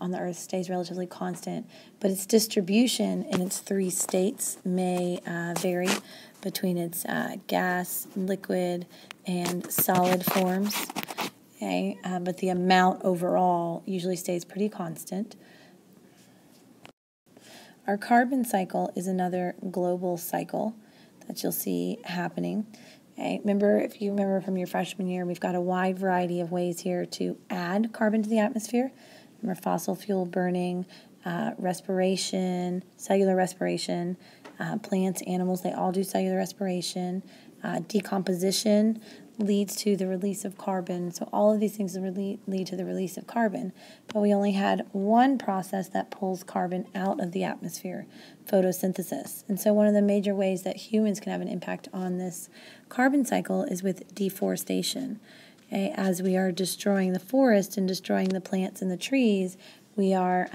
on the Earth stays relatively constant, but its distribution in its three states may vary between its gas, liquid, and solid forms. Okay, but the amount overall usually stays pretty constant. Our carbon cycle is another global cycle that you'll see happening. Okay. If you remember from your freshman year, we've got a wide variety of ways here to add carbon to the atmosphere. Remember fossil fuel burning, respiration, cellular respiration, plants, animals, they all do cellular respiration. Decomposition leads to the release of carbon. So all of these things lead to the release of carbon. But we only had one process that pulls carbon out of the atmosphere, photosynthesis. And so one of the major ways that humans can have an impact on this carbon cycle is with deforestation. Okay? As we are destroying the forest and destroying the plants and the trees, we are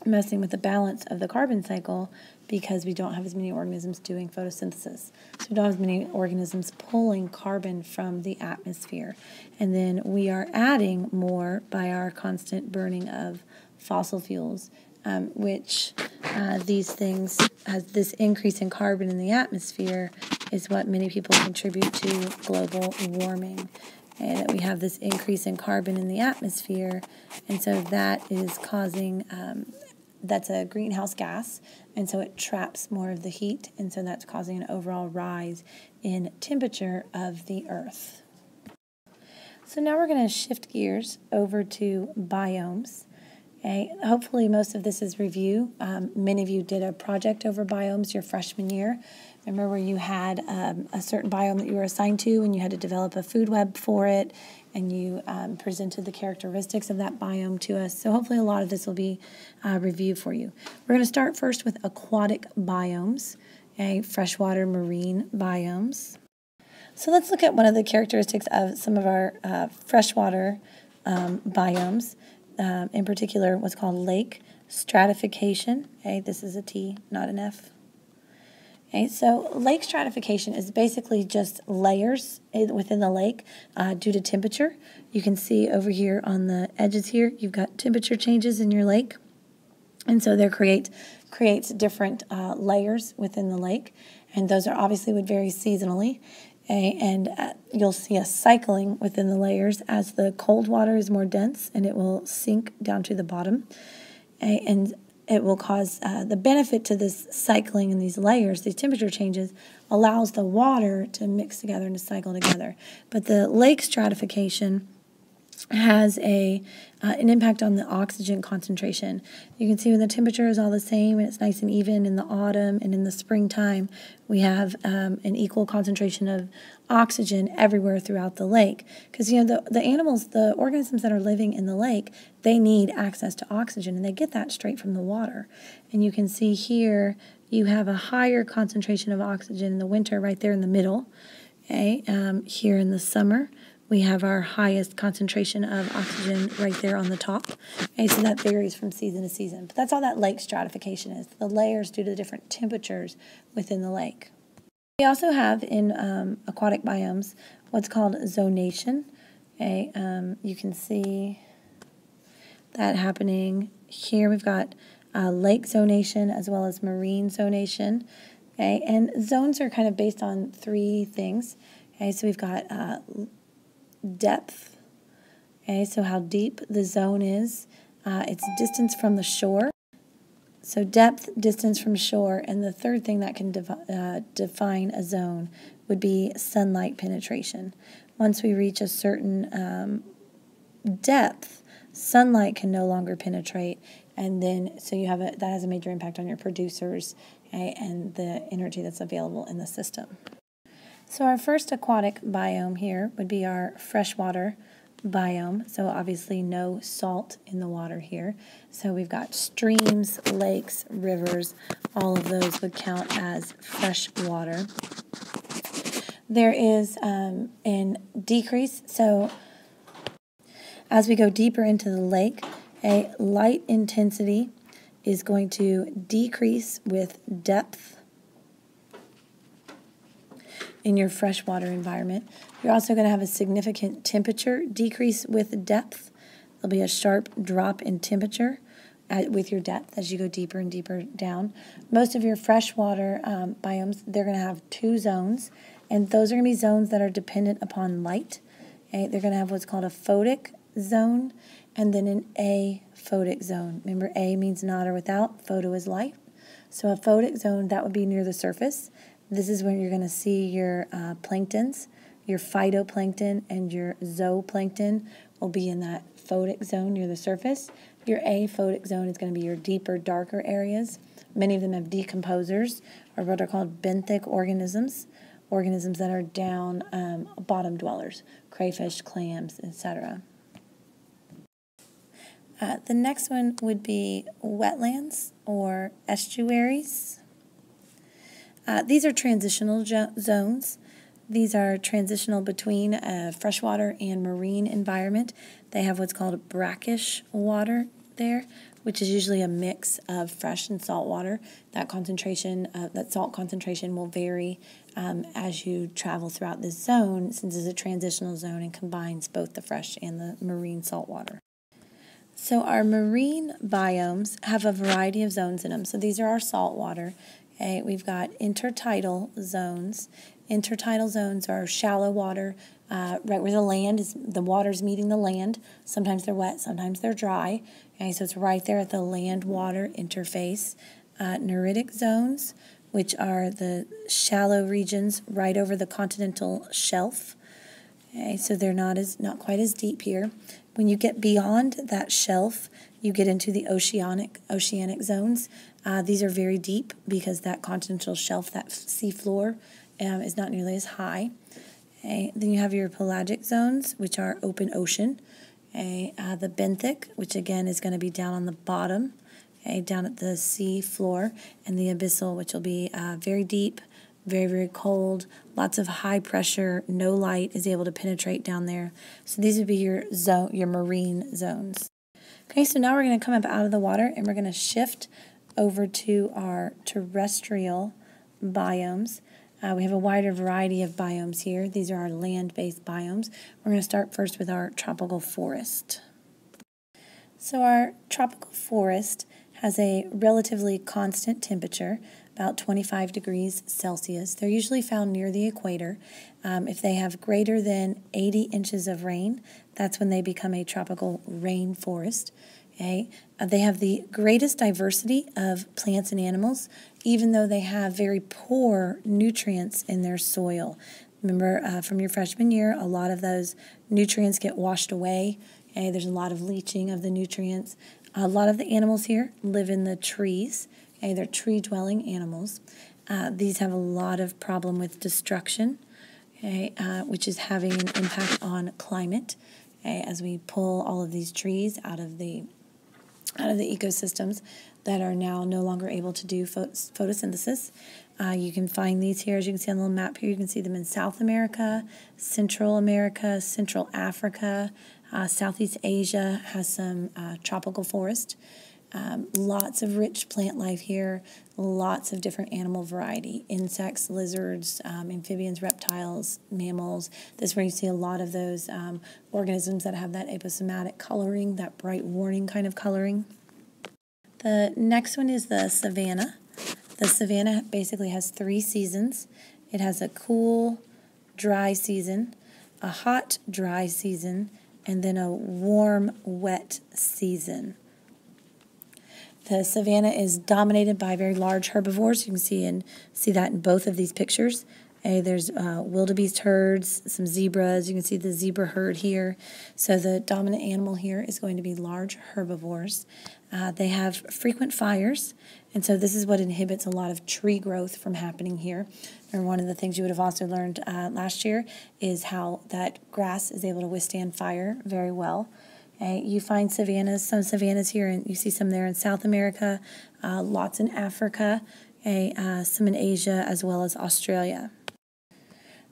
messing with the balance of the carbon cycle because we don't have as many organisms doing photosynthesis. So we don't have as many organisms pulling carbon from the atmosphere. And then we are adding more by our constant burning of fossil fuels, which these things, this increase in carbon in the atmosphere is what many people contribute to global warming. And that we have this increase in carbon in the atmosphere, and so that is causing that's a greenhouse gas, and so it traps more of the heat, and so that's causing an overall rise in temperature of the Earth. So now we're going to shift gears over to biomes. Okay? Hopefully most of this is review. Many of you did a project over biomes your freshman year. Remember where you had a certain biome that you were assigned to and you had to develop a food web for it, and you presented the characteristics of that biome to us. So hopefully a lot of this will be review for you. We're going to start first with aquatic biomes, okay? Freshwater marine biomes. So let's look at one of the characteristics of some of our freshwater biomes, in particular what's called lake stratification. Okay, this is a T, not an F. Okay, so lake stratification is basically just layers within the lake due to temperature. You can see over here on the edges here, you've got temperature changes in your lake. And so there creates different layers within the lake. And those are obviously would vary seasonally. Okay, and you'll see a cycling within the layers as the cold water is more dense and it will sink down to the bottom. Okay, and it will cause the benefit to this cycling in these layers, these temperature changes, allows the water to mix together and to cycle together. But the lake stratification has an impact on the oxygen concentration. You can see when the temperature is all the same and it's nice and even in the autumn and in the springtime, we have an equal concentration of oxygen everywhere throughout the lake. Because, you know, the animals, the organisms that are living in the lake, they need access to oxygen, and they get that straight from the water. And you can see here you have a higher concentration of oxygen in the winter right there in the middle. Okay, here in the summer, we have our highest concentration of oxygen right there on the top. Okay, so that varies from season to season. But that's all that lake stratification is, the layers due to the different temperatures within the lake. We also have in aquatic biomes what's called zonation. Okay, you can see that happening here. We've got lake zonation as well as marine zonation. Okay, and zones are kind of based on three things. Okay, so we've got depth. Okay, so how deep the zone is. Its distance from the shore. So depth, distance from shore, and the third thing that can define a zone would be sunlight penetration. Once we reach a certain depth, sunlight can no longer penetrate, and then so you have that has a major impact on your producers, okay, and the energy that's available in the system. So our first aquatic biome here would be our freshwater biome, so obviously no salt in the water here. So we've got streams, lakes, rivers, all of those would count as fresh water. There is an decrease, so as we go deeper into the lake, a light intensity is going to decrease with depth in your freshwater environment. You're also going to have a significant temperature decrease with depth. There'll be a sharp drop in temperature with your depth as you go deeper and deeper down. Most of your freshwater biomes, they're going to have two zones, and those are going to be zones that are dependent upon light. Okay? They're going to have what's called a photic zone and then an aphotic zone. Remember, A means not or without, photo is light. So a photic zone, that would be near the surface. This is when you're going to see your planktons, your phytoplankton and your zooplankton will be in that photic zone near the surface. Your aphotic zone is going to be your deeper, darker areas. Many of them have decomposers, or what are called benthic organisms, organisms that are down bottom dwellers, crayfish, clams, etc. The next one would be wetlands or estuaries. These are transitional zones. These are transitional between a freshwater and marine environment. They have what's called brackish water there, which is usually a mix of fresh and salt water. That concentration, that salt concentration will vary as you travel throughout this zone, since it's a transitional zone and combines both the fresh and the marine salt water. So our marine biomes have a variety of zones in them. So these are our saltwater. Okay, we've got intertidal zones. Intertidal zones are shallow water, right where the water's meeting the land. Sometimes they're wet, sometimes they're dry. Okay, so it's right there at the land-water interface. Neritic zones, which are the shallow regions right over the continental shelf. Okay, so they're not quite as deep here. When you get beyond that shelf, you get into the oceanic zones. These are very deep because that continental shelf, that seafloor, is not nearly as high. Okay, then you have your pelagic zones, which are open ocean. Okay, the benthic, which again is going to be down on the bottom, okay, down at the sea floor, and the abyssal, which will be very deep, very, very cold, lots of high pressure, no light is able to penetrate down there. So these would be your marine zones. Okay, so now we're going to come up out of the water and we're going to shift over to our terrestrial biomes. We have a wider variety of biomes here. These are our land-based biomes. We're going to start first with our tropical forest. So our tropical forest has a relatively constant temperature, about 25 degrees Celsius. They're usually found near the equator. If they have greater than 80 inches of rain, that's when they become a tropical rainforest. Okay? They have the greatest diversity of plants and animals, even though they have very poor nutrients in their soil. Remember from your freshman year, a lot of those nutrients get washed away. Okay? There's a lot of leaching of the nutrients. A lot of the animals here live in the trees. Okay? They're tree-dwelling animals. These have a lot of problem with destruction, okay? Which is having an impact on climate. Okay? As we pull all of these trees out of the ecosystems that are now no longer able to do photosynthesis. You can find these here, as you can see on the little map here. You can see them in South America, Central Africa, Southeast Asia has some tropical forest. Lots of rich plant life here, lots of different animal variety, insects, lizards, amphibians, reptiles, mammals. This is where you see a lot of those organisms that have that aposematic coloring, that bright warning kind of coloring. The next one is the savanna. The savanna basically has 3 seasons. It has a cool, dry season, a hot, dry season, and then a warm, wet season. The savanna is dominated by very large herbivores. You can see that in both of these pictures. There's wildebeest herds, some zebras. You can see the zebra herd here. So the dominant animal here is going to be large herbivores. They have frequent fires, and so this is what inhibits a lot of tree growth from happening here. And one of the things you would have also learned last year is how that grass is able to withstand fire very well. You find savannas, some savannas here, and you see some there in South America, lots in Africa, some in Asia, as well as Australia.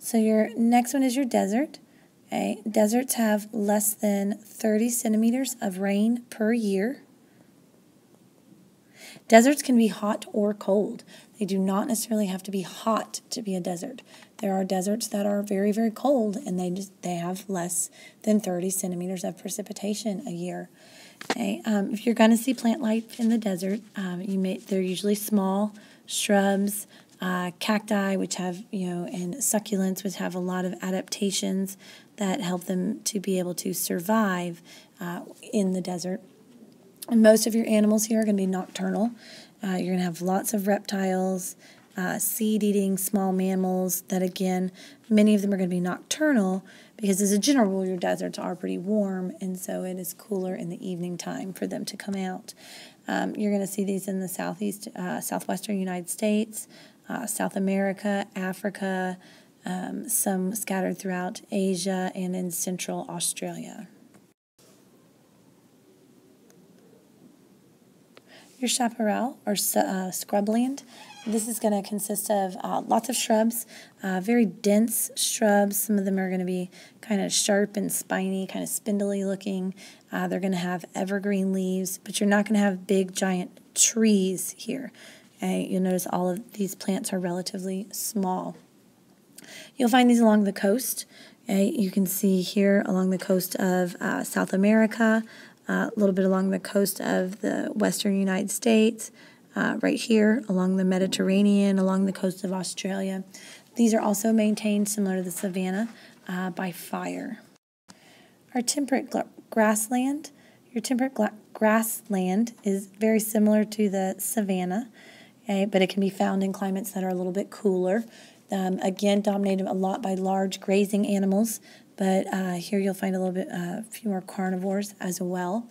So your next one is your desert. Deserts have less than 30 centimeters of rain per year. Deserts can be hot or cold. They do not necessarily have to be hot to be a desert. There are deserts that are very, very cold, and they have less than 30 centimeters of precipitation a year. Okay. If you're going to see plant life in the desert, they're usually small shrubs, cacti, which have, and succulents, which have a lot of adaptations that help them to be able to survive in the desert. And most of your animals here are going to be nocturnal. You're going to have lots of reptiles, seed-eating small mammals that, again, many of them are going to be nocturnal because, as a general rule, your deserts are pretty warm, and so it is cooler in the evening time for them to come out. You're going to see these in the southwestern United States, South America, Africa, some scattered throughout Asia, and in central Australia. Your chaparral, or scrubland, this is going to consist of lots of shrubs, very dense shrubs. Some of them are going to be kind of sharp and spiny, kind of spindly looking. They're going to have evergreen leaves, but you're not going to have big, giant trees here. You'll notice all of these plants are relatively small. You'll find these along the coast. You can see here along the coast of South America, a little bit along the coast of the western United States, right here along the Mediterranean, along the coast of Australia. These are also maintained, similar to the savanna, by fire. Our temperate grassland. Your temperate grassland is very similar to the savanna, but it can be found in climates that are a little bit cooler. Again, dominated a lot by large grazing animals, but here you'll find a few more carnivores as well.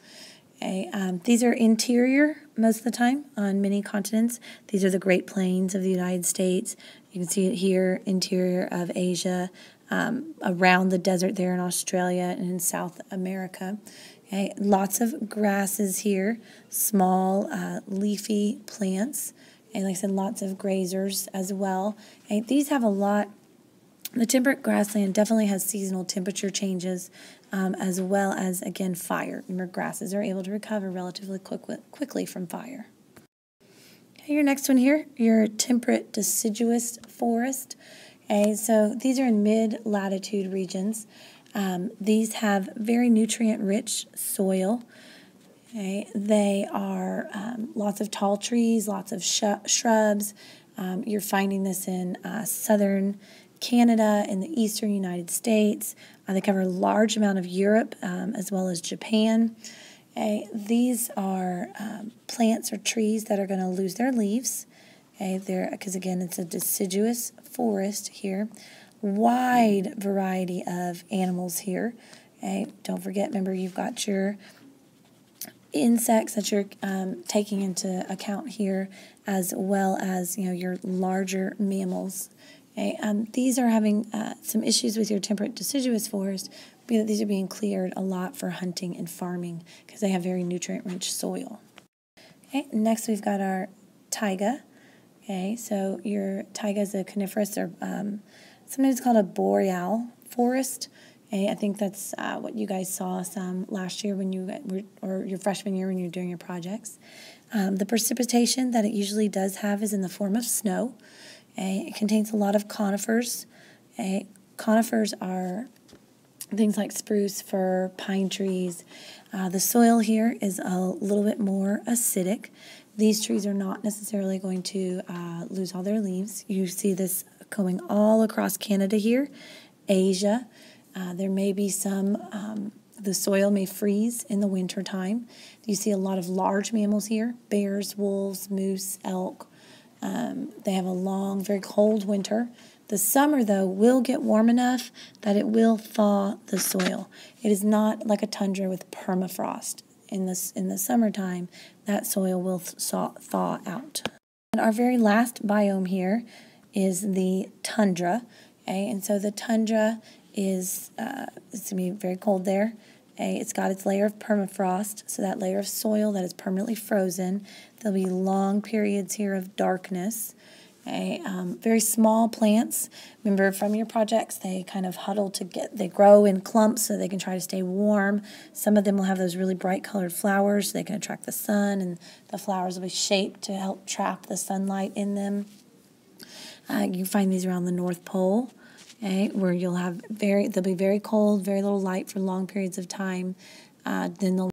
These are interior most of the time on many continents. These are the Great Plains of the United States. You can see it here, interior of Asia, around the desert there in Australia and in South America. Lots of grasses here, small leafy plants. And like I said, lots of grazers as well. These have a lot. The temperate grassland definitely has seasonal temperature changes, as well as, again, fire. Remember, grasses are able to recover relatively quickly from fire. Your next one here, your temperate deciduous forest. So these are in mid-latitude regions. These have very nutrient-rich soil. They are lots of tall trees, lots of shrubs. You're finding this in southern Canada, in the eastern United States. They cover a large amount of Europe as well as Japan. These are plants or trees that are going to lose their leaves. Because again, it's a deciduous forest here. Wide variety of animals here. Don't forget, remember, you've got your insects that you're taking into account here, as well as your larger mammals. These are having some issues with your temperate deciduous forest, but these are being cleared a lot for hunting and farming because they have very nutrient-rich soil. Next we've got our taiga. So your taiga is a coniferous, or sometimes called a boreal forest. I think that's what you guys saw some last year when or your freshman year when you were doing your projects. The precipitation that it usually does have is in the form of snow. It contains a lot of conifers. Conifers are things like spruce, fir, pine trees. The soil here is a little bit more acidic. These trees are not necessarily going to lose all their leaves. You see this going all across Canada here, Asia. There may be some, the soil may freeze in the winter time. You see a lot of large mammals here, bears, wolves, moose, elk. They have a long, very cold winter. The summer, though, will get warm enough that it will thaw the soil. It is not like a tundra with permafrost. In the summertime, that soil will thaw out. And our very last biome here is the tundra. And so the tundra is it's going to be very cold there. It's got its layer of permafrost, so that layer of soil that is permanently frozen. There'll be long periods here of darkness. Okay, very small plants. Remember from your projects, they kind of huddle they grow in clumps so they can try to stay warm. Some of them will have those really bright colored flowers so they can attract the sun, and the flowers will be shaped to help trap the sunlight in them. You find these around the North Pole, okay, where they'll be very cold, very little light for long periods of time. Then they'll